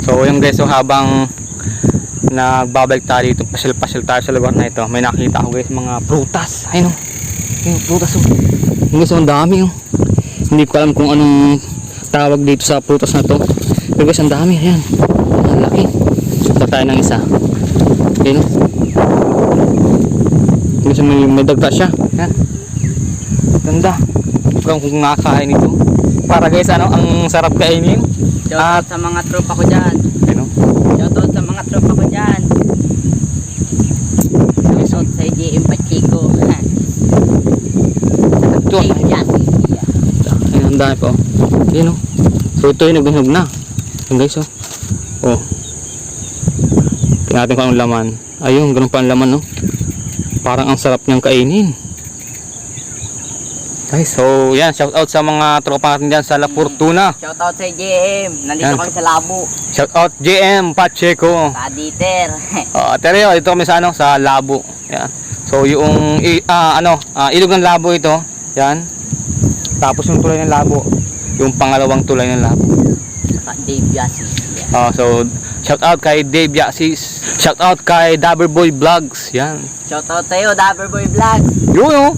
So yung guys, so habang nagbabalik tayo dito, pasyal-pasyal tayo sa lugar na ito, may nakita ko guys mga prutas. Ayun oh. Yung prutas oh. Yung guys, ang dami oh. Hindi ko alam kung anong tawag dito sa prutas na to. Pero guys, ang dami. Ayan. Ang laki. Punta tayo ng isa. Ayun oh. Guys, may dagta siya. Ayan. Ganda. Kung nakakain ito. Para guys, ano, ang sarap kainin. Shoutout sa mga tropa ko dyan. Ayun oh. Shoutout sa mga tropa ko dyan. Shoutout sa JM Pachico. Ito. Yan. Ayun, ang dami pa oh. Ayun oh. So ito yung nagbinog na. Ayun guys oh. Oh. Tingnan natin kung anong laman. Ayun, ganun pa ang laman oh. Parang ang sarap niyang kainin. Guys, so yan, shout out sa mga tropa natin dyan sa La Fortuna. Shoutout sa JM. Nandito Yan. kami sa Labo. Shout out JM Pacheco. Sa Dieter. Pero dito kami sa ano, sa Labo. Yan. So yung ilog ng Labo ito, yan. Tapos yung tulay ng Labo, yung pangalawang tulay ng Labo. Sa Dave Yasis. So shout out kay Dave Yasis. Shout out kay Dabberboy Vlogs. Yan. Shoutout sa'yo, Dabberboy Vlogs. Yun oh.